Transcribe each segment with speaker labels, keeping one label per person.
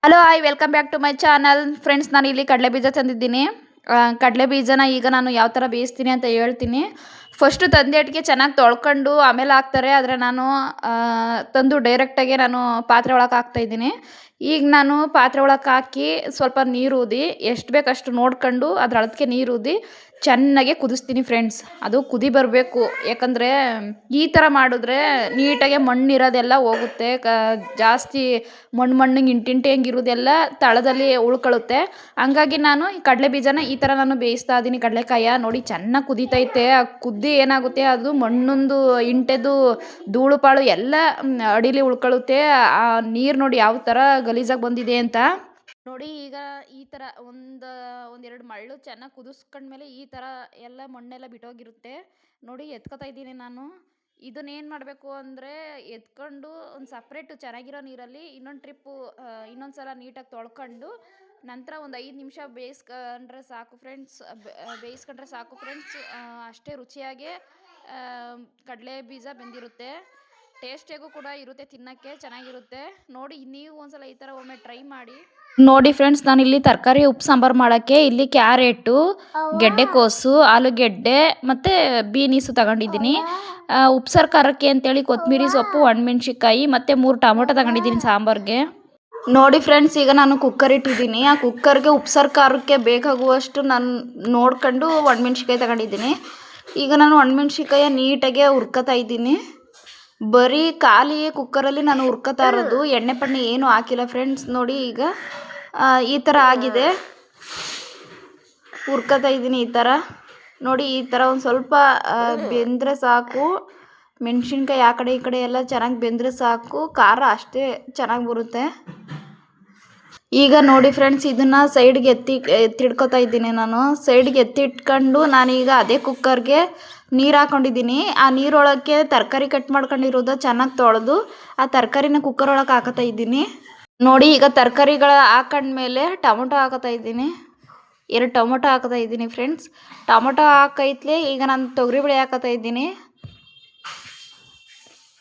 Speaker 1: Hello hi welcome back to my channel friends. ನಾನು ಇಲ್ಲಿ ಕಡಲೆ ಬೀಜ ತಂದಿದ್ದೀನಿ. ಕಡಲೆ ಬೀಜನ ಈಗ ನಾನು ಯಾವ ಥರ ಬೇಯಿಸ್ತೀನಿ ಅಂತ ಹೇಳ್ತೀನಿ. ಫಸ್ಟು ತಂದೆಟ್ಗೆ ಚೆನ್ನಾಗಿ ತೊಳ್ಕೊಂಡು ಆಮೇಲೆ ಹಾಕ್ತಾರೆ, ಆದರೆ ನಾನು ತಂದು ಡೈರೆಕ್ಟಾಗೆ ನಾನು ಪಾತ್ರೆ ಒಳಗೆ ಹಾಕ್ತಾಯಿದ್ದೀನಿ. ಈಗ ನಾನು ಪಾತ್ರೆ ಒಳಗೆ ಹಾಕಿ ಸ್ವಲ್ಪ ನೀರು ಊದಿ, ಎಷ್ಟು ಬೇಕಷ್ಟು ನೋಡ್ಕೊಂಡು ಅದ್ರ ಅಳತೆಗೆ ನೀರು ಊದಿ ಚೆನ್ನಾಗೆ ಕುದಿಸ್ತೀನಿ ಫ್ರೆಂಡ್ಸ್. ಅದು ಕುದಿ ಬರಬೇಕು, ಯಾಕಂದರೆ ಈ ಥರ ಮಾಡಿದ್ರೆ ನೀಟಾಗೆ ಮಣ್ಣಿರೋದೆಲ್ಲ ಹೋಗುತ್ತೆ. ಜಾಸ್ತಿ ಮಣ್ಣಿಗೆ ಇಂಟಿಂಟೆಂಗಿರೋದೆಲ್ಲ ತಳದಲ್ಲಿ ಉಳ್ಕೊಳ್ಳುತ್ತೆ. ಹಂಗಾಗಿ ನಾನು ಈ ಕಡಲೆ ಬೀಜನ ಈ ಥರ ನಾನು ಬೇಯಿಸ್ತಾ ಇದ್ದೀನಿ. ಕಡಲೆಕಾಯ ನೋಡಿ ಚೆನ್ನಾಗಿ ಕುದೀತೈತೆ. ಆ ಕುದ್ದಿ ಏನಾಗುತ್ತೆ, ಅದು ಮಣ್ಣೊಂದು ಇಂಟೆದು ಧೂಳು ಪಾಳು ಎಲ್ಲ ಅಡಿಲಿ ಉಳ್ಕೊಳ್ಳುತ್ತೆ. ಆ ನೀರು ನೋಡಿ ಯಾವ ಥರ ಗಲೀಜಾಗಿ ಬಂದಿದೆ ಅಂತ ನೋಡಿ. ಈಗ ಈ ಥರ ಒಂದೆರಡು ಮಳ್ಳು ಚೆನ್ನಾಗಿ ಕುದಿಸ್ಕೊಂಡ್ಮೇಲೆ ಈ ಥರ ಎಲ್ಲ ಮಣ್ಣೆಲ್ಲ ಬಿಟ್ಟೋಗಿರುತ್ತೆ ನೋಡಿ. ಎತ್ಕೊತಾ ಇದ್ದೀನಿ ನಾನು. ಇದನ್ನೇನು ಮಾಡಬೇಕು ಅಂದರೆ, ಎತ್ಕೊಂಡು ಒಂದು ಸಪ್ರೇಟು ಚೆನ್ನಾಗಿರೋ ನೀರಲ್ಲಿ ಇನ್ನೊಂದು ಸಲ ನೀಟಾಗಿ ತೊಳ್ಕೊಂಡು ನಂತರ ಒಂದು 5 ನಿಮಿಷ ಬೇಯಿಸ್ಕೊಂಡ್ರೆ ಸಾಕು ಫ್ರೆಂಡ್ಸ್. ಅಷ್ಟೇ ರುಚಿಯಾಗಿ ಕಡಲೆ ಬೀಜ ಬೆಂದಿರುತ್ತೆ. ಟೇಸ್ಟಿಯಾಗೂ ಕೂಡ ಇರುತ್ತೆ, ತಿನ್ನೋಕ್ಕೆ ಚೆನ್ನಾಗಿರುತ್ತೆ ನೋಡಿ. ನೀವು ಒಂದ್ಸಲ ಈ ಥರ ಒಮ್ಮೆ ಟ್ರೈ ಮಾಡಿ ನೋಡಿ ಫ್ರೆಂಡ್ಸ್. ನಾನು ಇಲ್ಲಿ ತರಕಾರಿ ಉಪ್ಪು ಸಾಂಬಾರು ಮಾಡೋಕ್ಕೆ ಇಲ್ಲಿ ಕ್ಯಾರೆಟು, ಗೆಡ್ಡೆಕೋಸು, ಆಲೂಗೆಡ್ಡೆ ಮತ್ತು ಬೀನೀಸು ತಗೊಂಡಿದ್ದೀನಿ. ಉಪ್ಸಾರು ಖಾರಕ್ಕೆ ಅಂತೇಳಿ ಕೊತ್ತಂಬರಿ ಸೊಪ್ಪು, ಒಣಮೆಣ್ಸಿಕಾಯಿ ಮತ್ತು 3 ಟೊಮೊಟೊ ತಗೊಂಡಿದ್ದೀನಿ ಸಾಂಬಾರಿಗೆ ನೋಡಿ ಫ್ರೆಂಡ್ಸ್. ಈಗ ನಾನು ಕುಕ್ಕರ್ ಇಟ್ಟಿದ್ದೀನಿ. ಆ ಕುಕ್ಕರ್ಗೆ ಉಪ್ಸಾರು ಖಾರಕ್ಕೆ ಬೇಕಾಗುವಷ್ಟು ನಾನು ನೋಡ್ಕೊಂಡು ಒಣಮೆಣ್ಸಿಕಾಯಿ ತಗೊಂಡಿದ್ದೀನಿ. ಈಗ ನಾನು ಒಣಮೆಣ್ಸಿಕಾಯ ನೀಟಾಗೆ ಹುರ್ಕೊತಾ ಇದ್ದೀನಿ. ಬರೀ ಖಾಲಿ ಕುಕ್ಕರಲ್ಲಿ ನಾನು ಹುರ್ಕೊತಾ ಇರೋದು, ಎಣ್ಣೆ ಪಣ್ಣೆ ಏನೂ ಹಾಕಿಲ್ಲ ಫ್ರೆಂಡ್ಸ್. ನೋಡಿ ಈಗ ಈ ಥರ ಆಗಿದೆ. ಹುರ್ಕೊತಾ ಇದ್ದೀನಿ ಈ ಥರ ನೋಡಿ. ಈ ಥರ ಒಂದು ಸ್ವಲ್ಪ ಬೆಂದರೆ ಸಾಕು. ಮೆಣಸಿನ್ಕಾಯಿ ಆ ಕಡೆ ಈ ಕಡೆ ಎಲ್ಲ ಚೆನ್ನಾಗಿ ಬೆಂದರೆ ಸಾಕು. ಖಾರ ಅಷ್ಟೇ ಚೆನ್ನಾಗಿ ಬರುತ್ತೆ. ಈಗ ನೋಡಿ ಫ್ರೆಂಡ್ಸ್, ಇದನ್ನು ಸೈಡ್ಗೆ ಎತ್ತಿಡ್ಕೊತಾ ಇದ್ದೀನಿ ನಾನು. ಸೈಡ್ಗೆ ಎತ್ತಿಟ್ಕೊಂಡು ನಾನೀಗ ಅದೇ ಕುಕ್ಕರ್ಗೆ ನೀರು ಹಾಕ್ಕೊಂಡಿದ್ದೀನಿ. ಆ ನೀರೊಳಕ್ಕೆ ತರಕಾರಿ ಕಟ್ ಮಾಡ್ಕೊಂಡಿರೋದು ಚೆನ್ನಾಗಿ ತೊಳೆದು ಆ ತರಕಾರಿನ ಕುಕ್ಕರ್ ಒಳಗೆ ಹಾಕತಾ ಇದ್ದೀನಿ ನೋಡಿ. ಈಗ ತರಕಾರಿಗಳ ಹಾಕೊಂಡ್ಮೇಲೆ ಟೊಮೊಟೊ ಹಾಕತಾ ಇದ್ದೀನಿ. 2 ಟೊಮೊಟೊ ಹಾಕತಾ ಇದ್ದೀನಿ ಫ್ರೆಂಡ್ಸ್. ಟೊಮೊಟೊ ಹಾಕೈತ್ಲೆ ಈಗ ನಾನು ತೊಗರಿಬೇಳೆ ಹಾಕತಾ ಇದ್ದೀನಿ.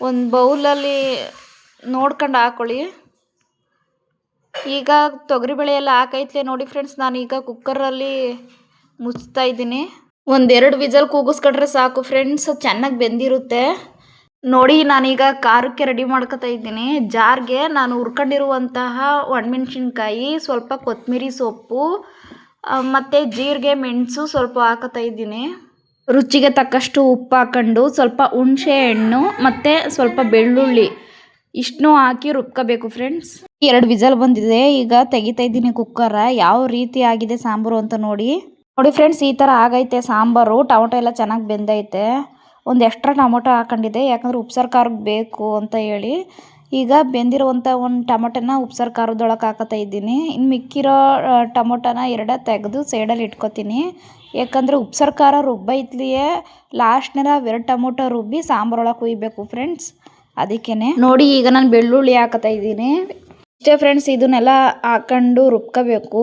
Speaker 1: ಒಂದು ಬೌಲಲ್ಲಿ ನೋಡ್ಕೊಂಡು ಹಾಕ್ಕೊಳ್ಳಿ. ಈಗ ತೊಗರಿಬೇಳೆ ಎಲ್ಲ ಹಾಕೈತ್ಲೆ ನೋಡಿ ಫ್ರೆಂಡ್ಸ್. ನಾನೀಗ ಕುಕ್ಕರಲ್ಲಿ ಮುಚ್ತಾ ಇದ್ದೀನಿ. 1-2 ವಿಜಲ್ ಕೂಗಿಸ್ಕೊಂಡ್ರೆ ಸಾಕು ಫ್ರೆಂಡ್ಸ್, ಚೆನ್ನಾಗಿ ಬೆಂದಿರುತ್ತೆ ನೋಡಿ. ನಾನೀಗ ಖಾರಕ್ಕೆ ರೆಡಿ ಮಾಡ್ಕೊತಾ ಇದ್ದೀನಿ. ಜಾರ್ಗೆ ನಾನು ಹುರ್ಕೊಂಡಿರುವಂತಹ ಒಣಮೆಣ್ಸಿನ್ಕಾಯಿ, ಸ್ವಲ್ಪ ಕೊತ್ತಂಬರಿ ಸೊಪ್ಪು ಮತ್ತು ಜೀರಿಗೆ, ಮೆಣಸು ಸ್ವಲ್ಪ ಹಾಕತಾ ಇದ್ದೀನಿ. ರುಚಿಗೆ ತಕ್ಕಷ್ಟು ಉಪ್ಪು ಹಾಕೊಂಡು, ಸ್ವಲ್ಪ ಹುಣಸೆ ಹಣ್ಣು ಮತ್ತು ಸ್ವಲ್ಪ ಬೆಳ್ಳುಳ್ಳಿ ಇಷ್ಟನ್ನೂ ಹಾಕಿ ರುಬ್ಕೋಬೇಕು ಫ್ರೆಂಡ್ಸ್. 2 ವಿಜಲ್ ಬಂದಿದೆ. ಈಗ ತೆಗಿತಾ ಇದ್ದೀನಿ ಕುಕ್ಕರ. ಯಾವ ರೀತಿ ಆಗಿದೆ ಸಾಂಬಾರು ಅಂತ ನೋಡಿ ಫ್ರೆಂಡ್ಸ್. ಈ ಥರ ಆಗೈತೆ ಸಾಂಬಾರು. ಟೊಮೊಟೊ ಎಲ್ಲ ಚೆನ್ನಾಗಿ ಬೆಂದೈತೆ. ಒಂದು ಎಕ್ಸ್ಟ್ರಾ ಟೊಮೊಟೊ ಹಾಕೊಂಡಿದ್ದೆ, ಯಾಕಂದರೆ ಉಪ್ಸಾರು ಖಾರಕ್ಕೆ ಬೇಕು ಅಂತ ಹೇಳಿ. ಈಗ ಬೆಂದಿರುವಂಥ ಒಂದು ಟೊಮೊಟೊನ ಉಪ್ಸಾರು ಖಾರದೊಳಗೆ ಹಾಕತಾ ಇದ್ದೀನಿ. ಇನ್ನು ಮಿಕ್ಕಿರೋ ಟೊಮೊಟೊನ 2 ತೆಗೆದು ಸೈಡಲ್ಲಿ ಇಟ್ಕೊತೀನಿ. ಯಾಕಂದರೆ ಉಪ್ಸಾರು ಖಾರ ರುಬ್ಬೈತ್ಲಿಯೇ ಲಾಸ್ಟ್ನೆಲ್ಲ 2 ಟೊಮೊಟೊ ರುಬ್ಬಿ ಸಾಂಬಾರೊಳಗೆ ಕುಯ್ಬೇಕು ಫ್ರೆಂಡ್ಸ್. ಅದಕ್ಕೇ ನೋಡಿ. ಈಗ ನಾನು ಬೆಳ್ಳುಳ್ಳಿ ಹಾಕತಾ ಇದ್ದೀನಿ ಇಷ್ಟೇ ಫ್ರೆಂಡ್ಸ್. ಇದನ್ನೆಲ್ಲ ಹಾಕೊಂಡು ರುಬ್ಕೋಬೇಕು.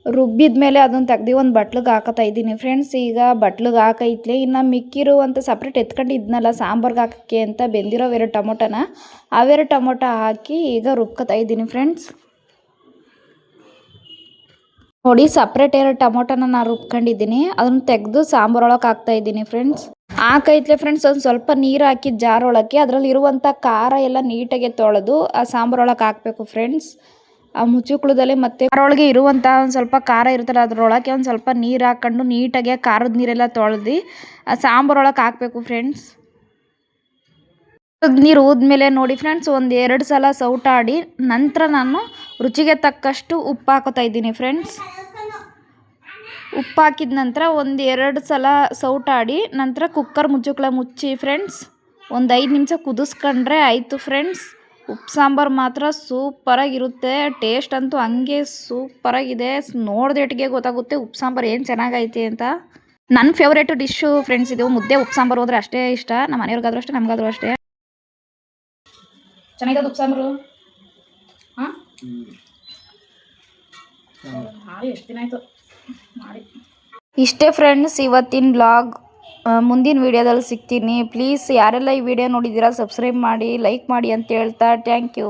Speaker 1: ರುಬ್ಬಿದ ಮೇಲೆ ಅದನ್ನು ತೆಗ್ದು ಒಂದು ಬಟ್ಲಿಗೆ ಹಾಕತಾ ಇದ್ದೀನಿ ಫ್ರೆಂಡ್ಸ್. ಈಗ ಬಟ್ಲಿಗೆ ಹಾಕೈತ್ಲೆ. ಇನ್ನು ಮಿಕ್ಕಿರುವಂಥ ಸಪ್ರೇಟ್ ಎತ್ಕೊಂಡಿದ್ನಲ್ಲ ಸಾಂಬಾರ್ಗೆ ಹಾಕೋಕ್ಕೆ ಅಂತ ಬೆಂದಿರೋ 2 ಟೊಮೊಟೊನ, ಆ 2 ಟೊಮೊಟೊ ಹಾಕಿ ಈಗ ರುಬ್ಕೋತಾ ಇದ್ದೀನಿ ಫ್ರೆಂಡ್ಸ್ ನೋಡಿ. ಸಪ್ರೇಟ್ 2 ಟೊಮೊಟೊನ ನಾನು ರುಬ್ಕೊಂಡಿದ್ದೀನಿ, ಅದನ್ನು ತೆಗೆದು ಸಾಂಬಾರೊಳಗೆ ಹಾಕ್ತಾ ಇದ್ದೀನಿ ಫ್ರೆಂಡ್ಸ್. ಹಾಕೈತ್ಲೆ ಫ್ರೆಂಡ್ಸ್. ಒಂದು ಸ್ವಲ್ಪ ನೀರು ಹಾಕಿ ಜಾರೊಳಕ್ಕೆ ಅದರಲ್ಲಿ ಇರುವಂಥ ಖಾರ ಎಲ್ಲ ನೀಟಾಗಿ ತೊಳೆದು ಆ ಸಾಂಬಾರೊಳಗೆ ಹಾಕಬೇಕು ಫ್ರೆಂಡ್ಸ್. ಆ ಮುಚ್ಚುಕುಳದಲ್ಲಿ ಮತ್ತು ಅದರೊಳಗೆ ಇರುವಂಥ ಒಂದು ಸ್ವಲ್ಪ ಖಾರ ಇರುತ್ತಲ್ಲ, ಅದರೊಳಗೆ ಒಂದು ಸ್ವಲ್ಪ ನೀರು ಹಾಕ್ಕೊಂಡು ನೀಟಾಗಿ ಖಾರದ ನೀರೆಲ್ಲ ತೊಳೆದು ಆ ಸಾಂಬಾರೊಳಗೆ ಹಾಕಬೇಕು ಫ್ರೆಂಡ್ಸ್. ನೀರು ಊದ್ಮೇಲೆ ನೋಡಿ ಫ್ರೆಂಡ್ಸ್, 1-2 ಸಲ ಸೌಟಾಡಿ ನಂತರ ನಾನು ರುಚಿಗೆ ತಕ್ಕಷ್ಟು ಉಪ್ಪು ಹಾಕೋತಾ ಇದ್ದೀನಿ ಫ್ರೆಂಡ್ಸ್. ಉಪ್ಪು ಹಾಕಿದ ನಂತರ 1-2 ಸಲ ಸೌಟಾಡಿ ನಂತರ ಕುಕ್ಕರ್ ಮುಚ್ಚುಕ್ಳ ಮುಚ್ಚಿ ಫ್ರೆಂಡ್ಸ್ 5 ನಿಮಿಷ ಕುದಿಸ್ಕೊಂಡ್ರೆ ಆಯಿತು ಫ್ರೆಂಡ್ಸ್. ಉಪ್ಪು ಸಾಂಬಾರು ಮಾತ್ರ ಸೂಪರಾಗಿರುತ್ತೆ. ಟೇಸ್ಟ್ ಅಂತೂ ಹಂಗೆ ಸೂಪರಾಗಿದೆ. ನೋಡ್ದೇಟಿಗೆ ಗೊತ್ತಾಗುತ್ತೆ ಉಪ್ಪು ಸಾಂಬಾರು ಏನು ಚೆನ್ನಾಗೈತೆ ಅಂತ. ನನ್ನ ಫೇವ್ರೇಟ್ ಡಿಶ್ಶು ಫ್ರೆಂಡ್ಸ್ ಇದು. ಮುದ್ದೆ ಉಪ್ಪು ಸಾಂಬಾರು ಹೋದ್ರೆ ಅಷ್ಟೇ ಇಷ್ಟ. ನಮ್ಮ ಮನೆಯವ್ರಿಗಾದ್ರೂ ಅಷ್ಟೇ, ನಮಗಾದ್ರೂ ಅಷ್ಟೇ. ಚೆನ್ನಾಗಿದೆ ಉಪ್ಪು ಸಾಂಬಾರು. ಹಾಂ ಮಾಡಿ ಎಷ್ಟು ದಿನ ಆಯಿತು ಮಾಡಿ. ಇಷ್ಟೇ ಫ್ರೆಂಡ್ಸ್ ಇವತ್ತಿನ ವ್ಲಾಗ್. ಮುಂದಿನ ವೀಡಿಯೋದಲ್ಲಿ ಸಿಗ್ತೀನಿ. ಪ್ಲೀಸ್ ಯಾರೆಲ್ಲ ಈ ವಿಡಿಯೋ ನೋಡಿದ್ದೀರಾ ಸಬ್ಸ್ಕ್ರೈಬ್ ಮಾಡಿ, ಲೈಕ್ ಮಾಡಿ ಅಂತ ಹೇಳ್ತಾ ಥ್ಯಾಂಕ್ ಯು.